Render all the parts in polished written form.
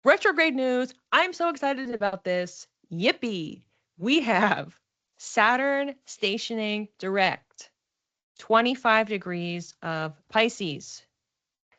Retrograde news. I'm so excited about this. Yippee. We have Saturn stationing direct, 25 degrees of Pisces.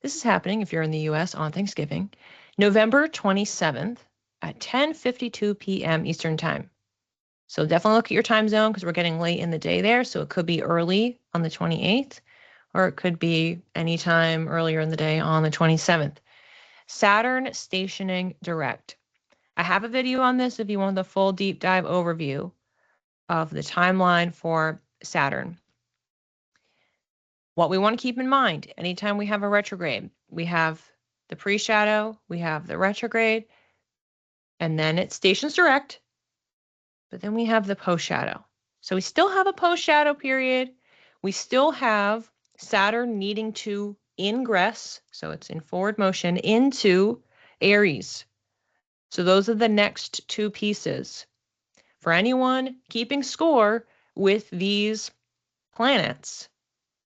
This is happening, if you're in the US, on Thanksgiving, November 27th at 10:52 p.m. Eastern Time. So definitely look at your time zone because we're getting late in the day there. So it could be early on the 28th, or it could be anytime earlier in the day on the 27th. Saturn stationing direct. I have a video on this if you want the full deep dive overview of the timeline for Saturn. What we want to keep in mind, anytime we have a retrograde, we have the pre-shadow, we have the retrograde, and then it stations direct, but then we have the post-shadow. So we still have a post-shadow period. We still have Saturn needing to ingress, so it's in forward motion, into Aries. So those are the next two pieces. For anyone keeping score with these planets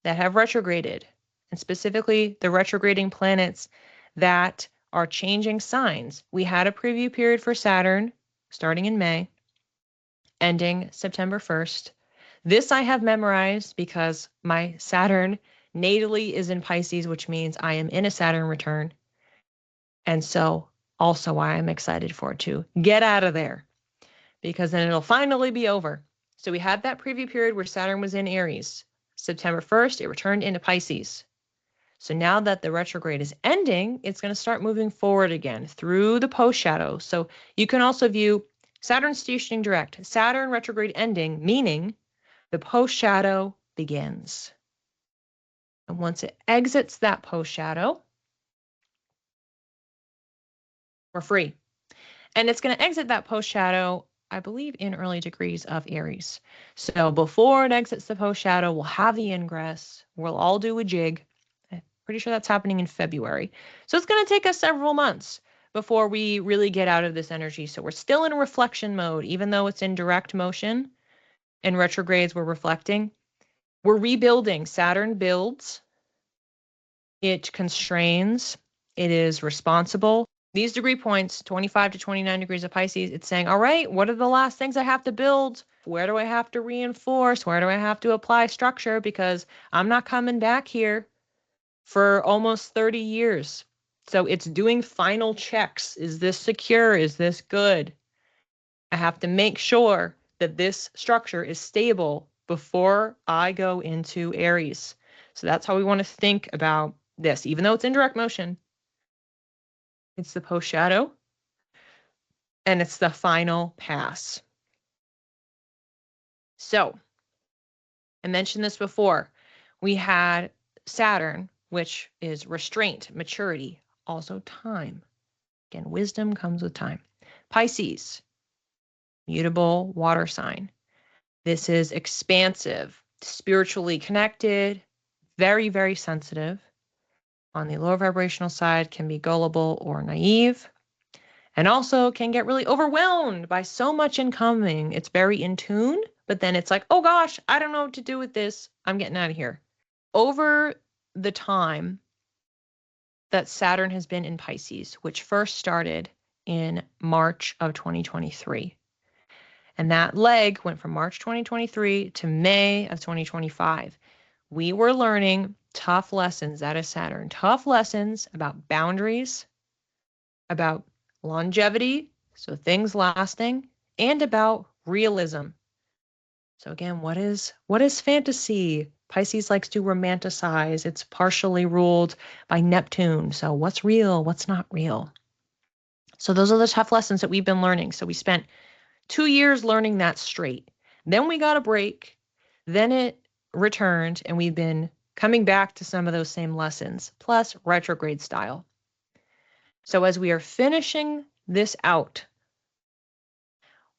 that have retrograded, and specifically the retrograding planets that are changing signs. We had a preview period for Saturn starting in May, ending September 1st. This I have memorized because my Saturn natally is in Pisces, which means I am in a Saturn return. And so also why I'm excited for it to get out of there, because then it'll finally be over. So we had that preview period where Saturn was in Aries. September 1st, it returned into Pisces. So now that the retrograde is ending, it's going to start moving forward again through the post-shadow. So you can also view Saturn stationing direct, Saturn retrograde ending, meaning the post-shadow begins. And once it exits that post-shadow, we're free. And it's going to exit that post-shadow, I believe, in early degrees of Aries. So before it exits the post-shadow, we'll have the ingress. We'll all do a jig. I'm pretty sure that's happening in February. So it's going to take us several months before we really get out of this energy. So we're still in reflection mode, even though it's in direct motion. In retrogrades, we're reflecting. We're rebuilding. Saturn builds. It constrains. It is responsible. These degree points, 25 to 29 degrees of Pisces, it's saying, all right, what are the last things I have to build? Where do I have to reinforce? Where do I have to apply structure? Because I'm not coming back here for almost 30 years. So it's doing final checks. Is this secure? Is this good? I have to make sure that this structure is stable before I go into Aries. So that's how we want to think about this, even though it's in direct motion. It's the post-shadow, and it's the final pass. So, I mentioned this before. We had Saturn, which is restraint, maturity, also time. Again, wisdom comes with time. Pisces, mutable water sign. This is expansive, spiritually connected, very, very sensitive. On the lower vibrational side, can be gullible or naive. And also can get really overwhelmed by so much incoming. It's very in tune, but then it's like, oh gosh, I don't know what to do with this. I'm getting out of here. Over the time that Saturn has been in Pisces, which first started in March of 2023. And that leg went from March 2023 to May of 2025. We were learning tough lessons out of Saturn, tough lessons about boundaries, about longevity, so things lasting, and about realism. So again, what is fantasy? Pisces likes to romanticize. It's partially ruled by Neptune. So what's real? What's not real? So those are the tough lessons that we've been learning. So we spent 2 years learning that straight. Then we got a break. Then it returned, and we've been coming back to some of those same lessons, plus retrograde style. So as we are finishing this out,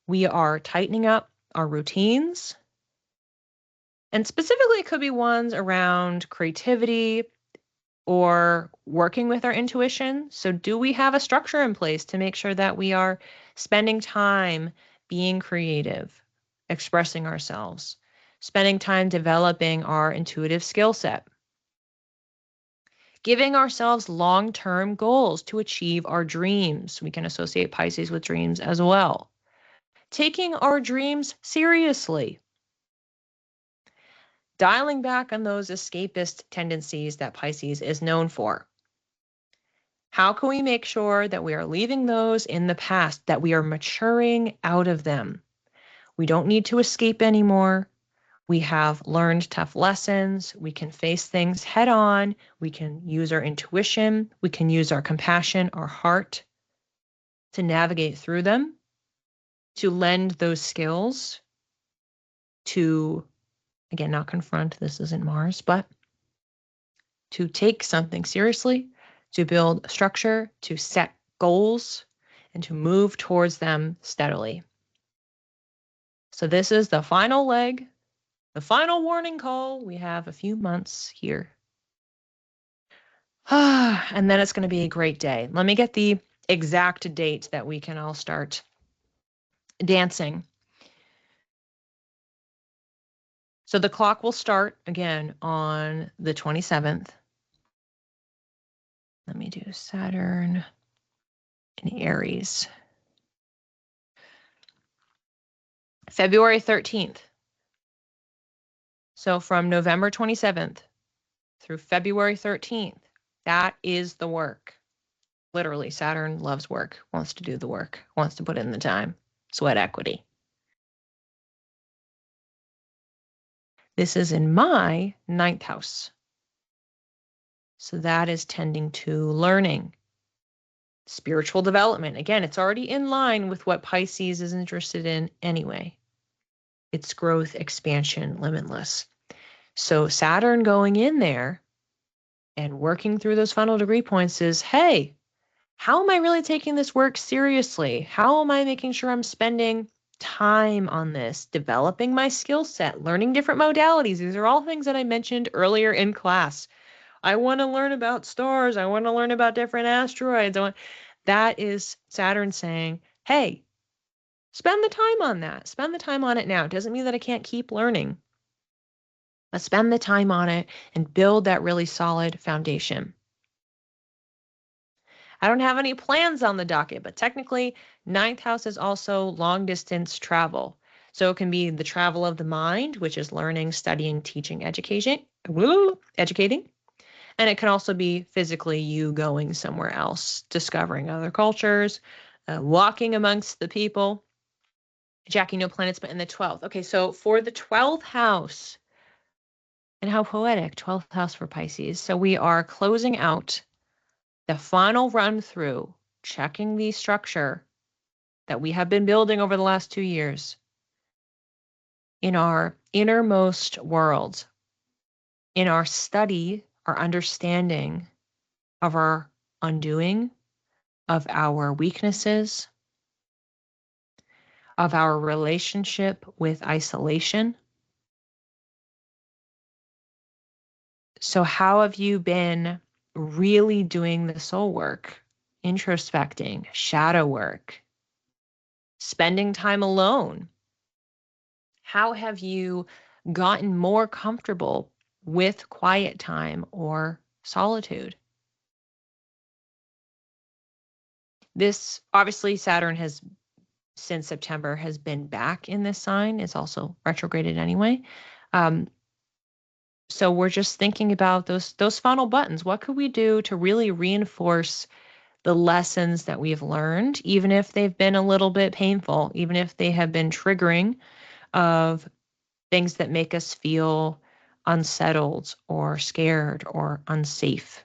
we are tightening up our routines. And specifically, it could be ones around creativity or working with our intuition. So do we have a structure in place to make sure that we are spending time being creative, expressing ourselves, spending time developing our intuitive skill set? Giving ourselves long-term goals to achieve our dreams. We can associate Pisces with dreams as well. Taking our dreams seriously. Dialing back on those escapist tendencies that Pisces is known for. How can we make sure that we are leaving those in the past, that we are maturing out of them? We don't need to escape anymore. We have learned tough lessons. We can face things head on. We can use our intuition. We can use our compassion, our heart to navigate through them, to lend those skills to, again, not confront, this isn't Mars, but to take something seriously, to build structure, to set goals, and to move towards them steadily. So this is the final leg, the final warning call. We have a few months here. And then it's going to be a great day. Let me get the exact date that we can all start dancing. So the clock will start again on the 27th. Let me do Saturn in Aries. February 13th. So from November 27th through February 13th, that is the work. Literally, Saturn loves work, wants to do the work, wants to put in the time, sweat equity. This is in my 9th house. So that is tending to learning, spiritual development. Again, it's already in line with what Pisces is interested in anyway. It's growth, expansion, limitless. So Saturn going in there and working through those final degree points is, hey, how am I really taking this work seriously? How am I making sure I'm spending time on this, developing my skill set, learning different modalities? These are all things that I mentioned earlier in class. I want to learn about stars. I want to learn about different asteroids. That is Saturn saying, hey, spend the time on that. Spend the time on it now. It doesn't mean that I can't keep learning, but spend the time on it and build that really solid foundation. I don't have any plans on the docket, but technically 9th house is also long distance travel. So it can be the travel of the mind, which is learning, studying, teaching, educating. And it can also be physically you going somewhere else, discovering other cultures, walking amongst the people. Jackie, no planets, but in the 12th. Okay, so for the 12th house, and how poetic, 12th house for Pisces. So we are closing out the final run through, checking the structure that we have been building over the last 2 years in our innermost world, in our study, our understanding of our undoing, of our weaknesses, of our relationship with isolation. So how have you been really doing the soul work, introspecting, shadow work, spending time alone? How have you gotten more comfortable with quiet time or solitude? This, obviously, Saturn has, since September, has been back in this sign. It's also retrograded anyway. So we're just thinking about those final buttons. What could we do to really reinforce the lessons that we've learned, even if they've been a little bit painful, even if they have been triggering of things that make us feel unsettled or scared or unsafe,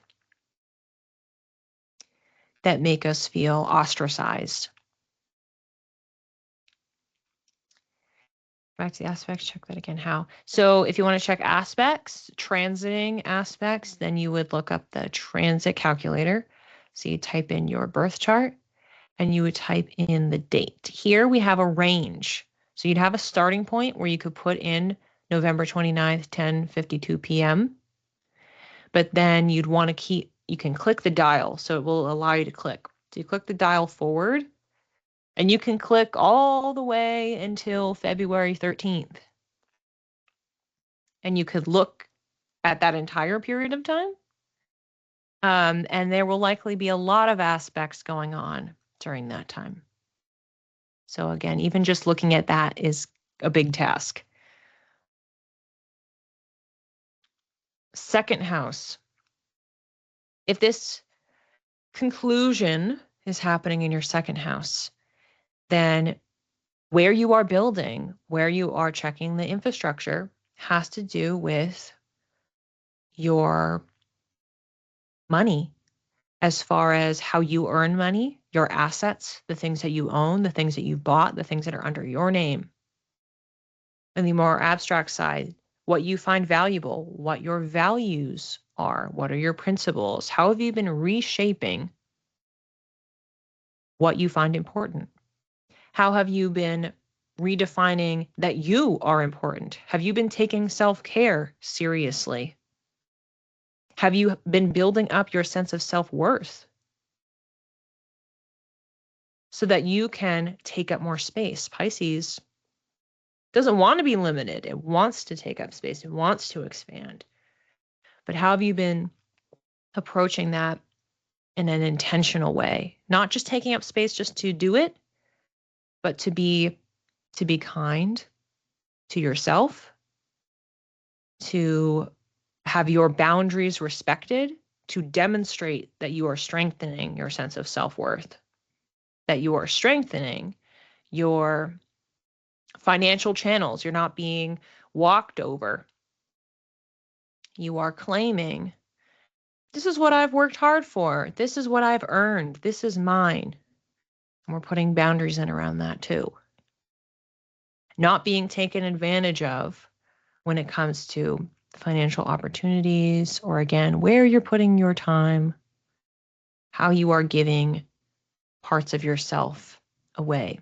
that make us feel ostracized. Back to the aspects, check that again. How? So if you want to check aspects, transiting aspects, then you would look up the transit calculator. So you type in your birth chart and you would type in the date. Here we have a range. So you'd have a starting point where you could put in November 29th, 10:52 p.m. But then you'd want to you can click the dial. So it will allow you to click. So you click the dial forward and you can click all the way until February 13th. And you could look at that entire period of time. And there will likely be a lot of aspects going on during that time. So again, even just looking at that is a big task. Second house. If this conclusion is happening in your second house, then where you are building, where you are checking the infrastructure has to do with your money, as far as how you earn money, your assets, the things that you own, the things that you've bought, the things that are under your name. And the more abstract side, what you find valuable, what your values are, what are your principles, how have you been reshaping what you find important? How have you been redefining that you are important? Have you been taking self-care seriously? Have you been building up your sense of self-worth so that you can take up more space? Pisces doesn't want to be limited. It wants to take up space. It wants to expand. But how have you been approaching that in an intentional way? Not just taking up space just to do it, but to be kind to yourself, to have your boundaries respected, to demonstrate that you are strengthening your sense of self-worth, that you are strengthening your financial channels. You're not being walked over. You are claiming, this is what I've worked hard for. This is what I've earned. This is mine. And we're putting boundaries in around that too. Not being taken advantage of when it comes to financial opportunities, or again, where you're putting your time, how you are giving parts of yourself away.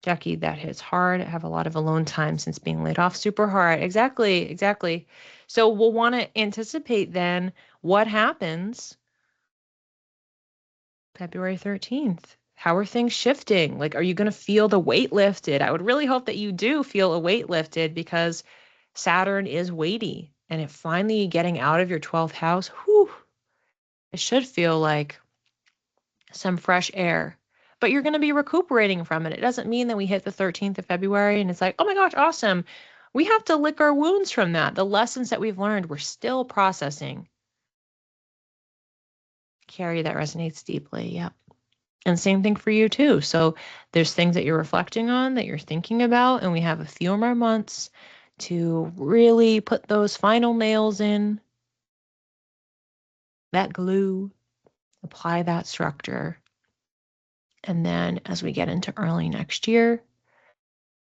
Jackie, that hits hard. I have a lot of alone time since being laid off. Super hard. Exactly. So we'll want to anticipate then what happens February 13th. How are things shifting? Like, are you going to feel the weight lifted? I would really hope that you do feel a weight lifted, because Saturn is weighty, and it finally getting out of your 12th house, it should feel like some fresh air. But you're going to be recuperating from it. It doesn't mean that we hit the 13th of February and it's like, oh my gosh, awesome. We have to lick our wounds from that. The lessons that we've learned, we're still processing. Carrie, that resonates deeply. Yep. And same thing for you too. So there's things that you're reflecting on, that you're thinking about, and we have a few more months to really put those final nails in, that glue, apply that structure. And then as we get into early next year,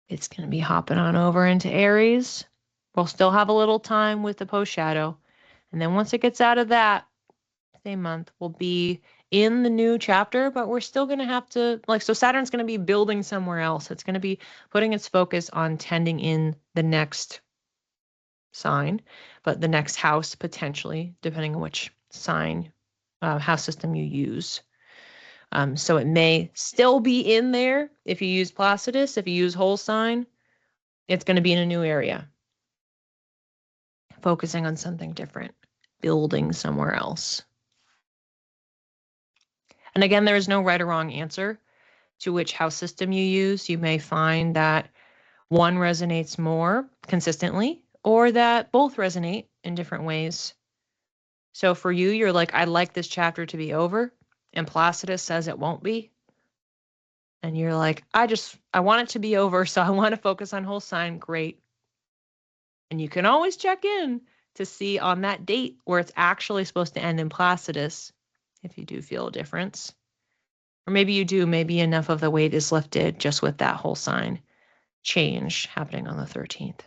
it's going to be hopping on over into Aries. We'll still have a little time with the post shadow. And then once it gets out of that, same month, we'll be in the new chapter, but we're still going to have to, so Saturn's going to be building somewhere else. It's going to be putting its focus on tending in the next sign, but the next house potentially, depending on which sign, house system you use. So it may still be in there if you use Placidus. If you use whole sign, it's going to be in a new area, focusing on something different, building somewhere else. And again, there is no right or wrong answer to which house system you use. You may find that one resonates more consistently, or that both resonate in different ways. So for you, you're like, I'd like this chapter to be over, and Placidus says it won't be. And you're like, I want it to be over, so I want to focus on whole sign. Great. And you can always check in to see on that date where it's actually supposed to end in Placidus, if you do feel a difference. Or maybe you do, maybe enough of the weight is lifted just with that whole sign change happening on the 13th.